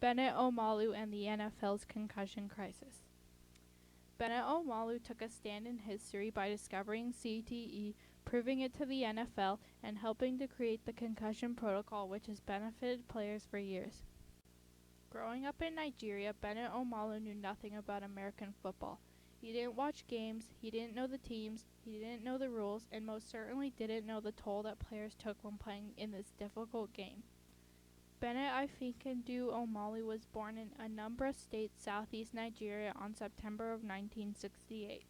Bennet Omalu and the NFL's concussion crisis. Bennet Omalu took a stand in history by discovering CTE, proving it to the NFL, and helping to create the concussion protocol, which has benefited players for years. Growing up in Nigeria, Bennet Omalu knew nothing about American football. He didn't watch games, he didn't know the teams, he didn't know the rules, and most certainly didn't know the toll that players took when playing in this difficult game. Bennet Omalu Omalu was born in Anambra State, southeast Nigeria on September of 1968,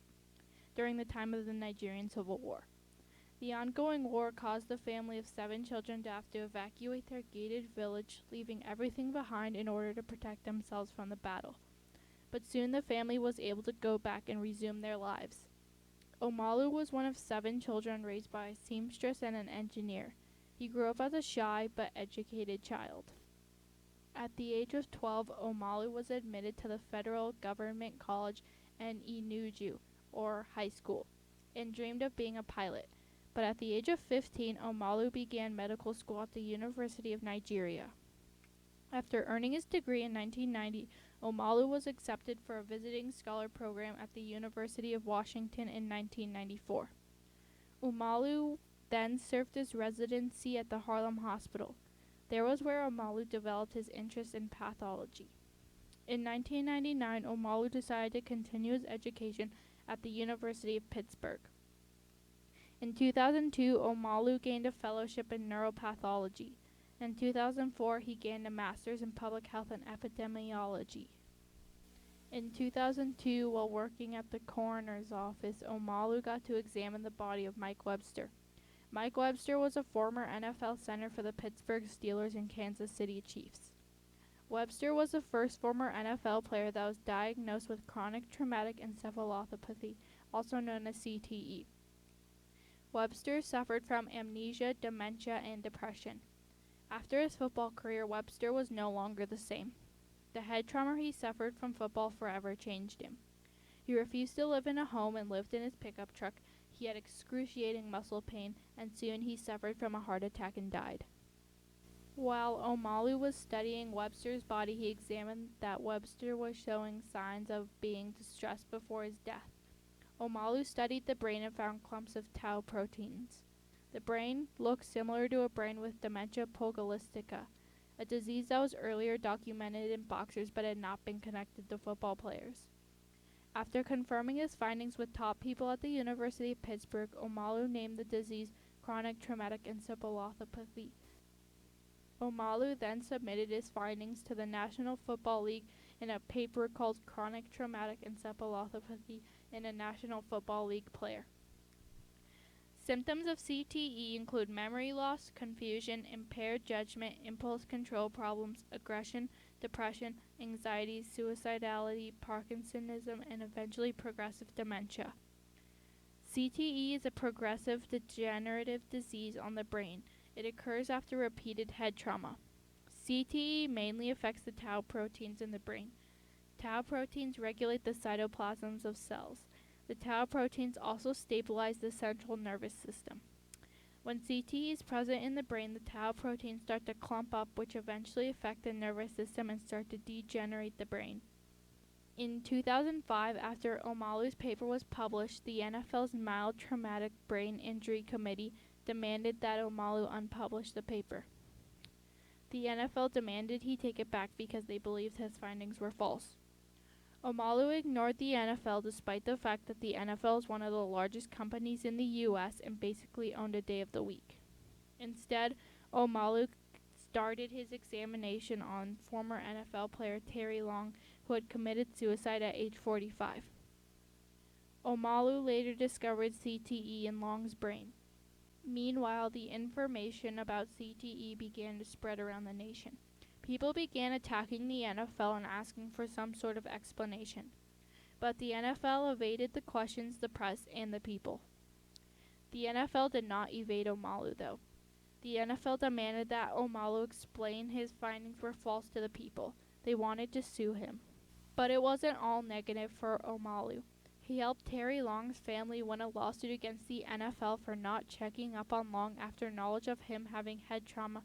during the time of the Nigerian Civil War. The ongoing war caused the family of 7 children to have to evacuate their gated village, leaving everything behind in order to protect themselves from the battle. But soon the family was able to go back and resume their lives. Omalu was one of 7 children raised by a seamstress and an engineer. He grew up as a shy but educated child. At the age of 12, Omalu was admitted to the federal government college in Enugu, or high school, and dreamed of being a pilot. But at the age of 15, Omalu began medical school at the University of Nigeria. After earning his degree in 1990, Omalu was accepted for a visiting scholar program at the University of Washington in 1994. Omalu then served his residency at the Harlem Hospital. There was where Omalu developed his interest in pathology. In 1999, Omalu decided to continue his education at the University of Pittsburgh. In 2002, Omalu gained a fellowship in neuropathology. In 2004, he gained a master's in public health and epidemiology. In 2002, while working at the coroner's office, Omalu got to examine the body of Mike Webster. Mike Webster was a former NFL center for the Pittsburgh Steelers and Kansas City Chiefs. Webster was the first former NFL player that was diagnosed with chronic traumatic encephalopathy, also known as CTE. Webster suffered from amnesia, dementia, and depression. After his football career, Webster was no longer the same. The head trauma he suffered from football forever changed him. He refused to live in a home and lived in his pickup truck. He had excruciating muscle pain, and soon he suffered from a heart attack and died. While Omalu was studying Webster's body, he examined that Webster was showing signs of being distressed before his death. Omalu studied the brain and found clumps of tau proteins. The brain looked similar to a brain with dementia pugilistica, a disease that was earlier documented in boxers but had not been connected to football players. After confirming his findings with top people at the University of Pittsburgh, Omalu named the disease chronic traumatic encephalopathy. Omalu then submitted his findings to the National Football League in a paper called Chronic Traumatic Encephalopathy in a National Football League Player. Symptoms of CTE include memory loss, confusion, impaired judgment, impulse control problems, aggression, depression, anxiety, suicidality, Parkinsonism, and eventually progressive dementia. CTE is a progressive degenerative disease on the brain. It occurs after repeated head trauma. CTE mainly affects the tau proteins in the brain. Tau proteins regulate the cytoplasms of cells. The tau proteins also stabilize the central nervous system. When CTE is present in the brain, the tau proteins start to clump up, which eventually affect the nervous system and start to degenerate the brain. In 2005, after Omalu's paper was published, the NFL's Mild Traumatic Brain Injury Committee demanded that Omalu unpublish the paper. The NFL demanded he take it back because they believed his findings were false. Omalu ignored the NFL despite the fact that the NFL is one of the largest companies in the U.S. and basically owned a day of the week. Instead, Omalu started his examination on former NFL player Terry Long, who had committed suicide at age 45. Omalu later discovered CTE in Long's brain. Meanwhile, the information about CTE began to spread around the nation. People began attacking the NFL and asking for some sort of explanation. But the NFL evaded the questions, the press, and the people. The NFL did not evade Omalu, though. The NFL demanded that Omalu explain his findings were false to the people. They wanted to sue him. But it wasn't all negative for Omalu. He helped Terry Long's family win a lawsuit against the NFL for not checking up on Long after knowledge of him having head trauma.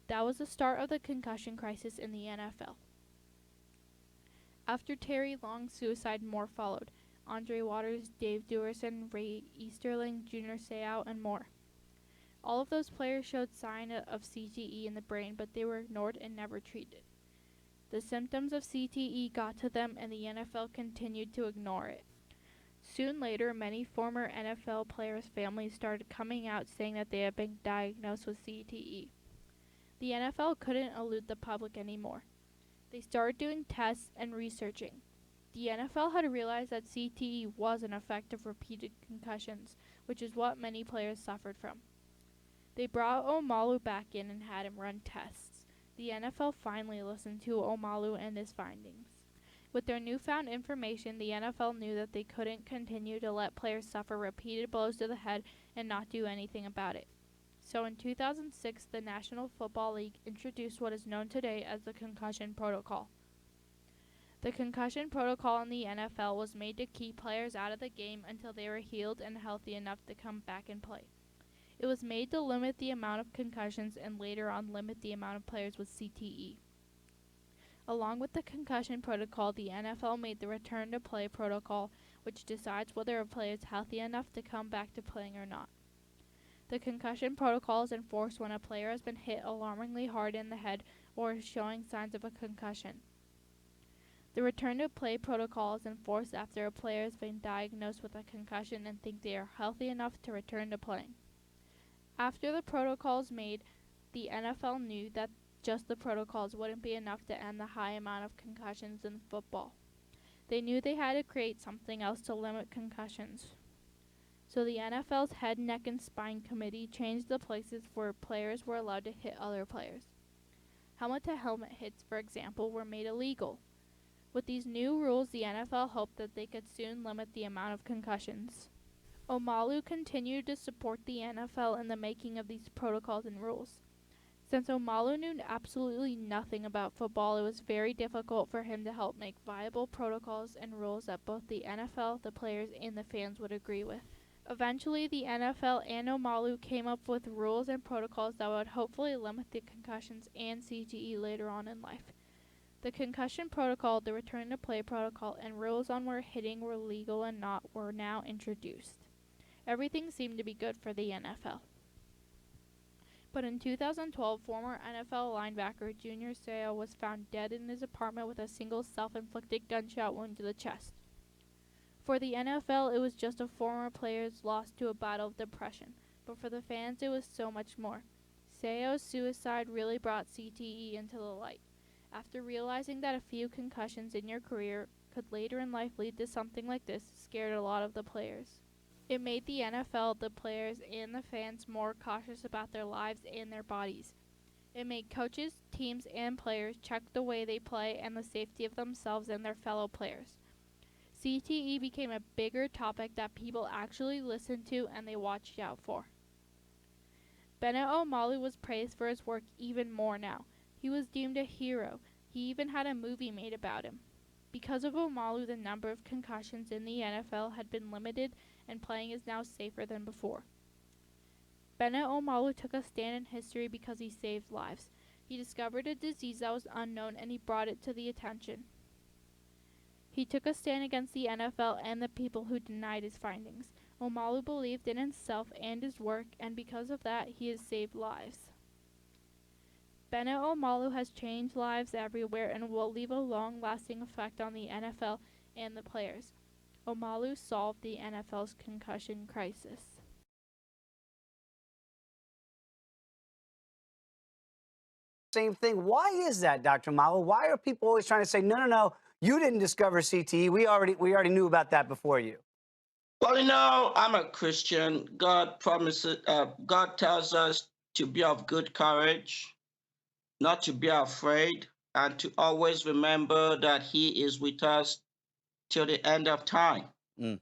That was the start of the concussion crisis in the NFL. After Terry Long's suicide, more followed. Andre Waters, Dave Duerson, Ray Easterling, Junior Seau, and more. All of those players showed signs of CTE in the brain, but they were ignored and never treated. The symptoms of CTE got to them, and the NFL continued to ignore it. Soon later, many former NFL players' families started coming out saying that they had been diagnosed with CTE. The NFL couldn't elude the public anymore. They started doing tests and researching. The NFL had realized that CTE was an effect of repeated concussions, which is what many players suffered from. They brought Omalu back in and had him run tests. The NFL finally listened to Omalu and his findings. With their newfound information, the NFL knew that they couldn't continue to let players suffer repeated blows to the head and not do anything about it. So in 2006, the National Football League introduced what is known today as the concussion protocol. The concussion protocol in the NFL was made to keep players out of the game until they were healed and healthy enough to come back and play. It was made to limit the amount of concussions and later on limit the amount of players with CTE. Along with the concussion protocol, the NFL made the return to play protocol, which decides whether a player is healthy enough to come back to playing or not. The concussion protocol is enforced when a player has been hit alarmingly hard in the head or is showing signs of a concussion. The return to play protocol is enforced after a player has been diagnosed with a concussion and think they are healthy enough to return to playing. After the protocols made, the NFL knew that just the protocols wouldn't be enough to end the high amount of concussions in football. They knew they had to create something else to limit concussions. So the NFL's Head, Neck, and Spine Committee changed the places where players were allowed to hit other players. Helmet-to-helmet hits, for example, were made illegal. With these new rules, the NFL hoped that they could soon limit the amount of concussions. Omalu continued to support the NFL in the making of these protocols and rules. Since Omalu knew absolutely nothing about football, it was very difficult for him to help make viable protocols and rules that both the NFL, the players, and the fans would agree with. Eventually, the NFL and Omalu came up with rules and protocols that would hopefully limit the concussions and CTE later on in life. The concussion protocol, the return to play protocol, and rules on where hitting were legal and not were now introduced. Everything seemed to be good for the NFL. But in 2012, former NFL linebacker Junior Seau was found dead in his apartment with a single self-inflicted gunshot wound to the chest. For the NFL, it was just a former player's loss to a battle of depression, but for the fans, it was so much more. Seau's suicide really brought CTE into the light. After realizing that a few concussions in your career could later in life lead to something like this, scared a lot of the players. It made the NFL, the players, and the fans more cautious about their lives and their bodies. It made coaches, teams, and players check the way they play and the safety of themselves and their fellow players. CTE became a bigger topic that people actually listened to and they watched out for. Bennet Omalu was praised for his work even more now. He was deemed a hero. He even had a movie made about him. Because of Omalu, the number of concussions in the NFL had been limited and playing is now safer than before. Bennet Omalu took a stand in history because he saved lives. He discovered a disease that was unknown and he brought it to the attention. He took a stand against the NFL and the people who denied his findings. Omalu believed in himself and his work, and because of that, he has saved lives. Bennet Omalu has changed lives everywhere and will leave a long-lasting effect on the NFL and the players. Omalu solved the NFL's concussion crisis. Same thing. Why is that, Dr. Omalu? Why are people always trying to say, no, you didn't discover CTE. We already knew about that before you. Well, I'm a Christian. God tells us to be of good courage, not to be afraid, and to always remember that He is with us till the end of time. And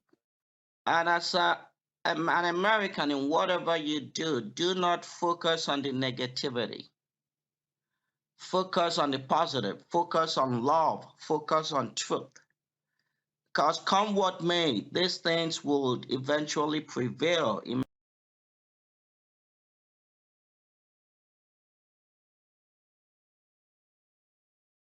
as an American, in whatever you do not focus on the negativity. Focus on the positive. Focus on love. Focus on truth. Because come what may, these things will eventually prevail in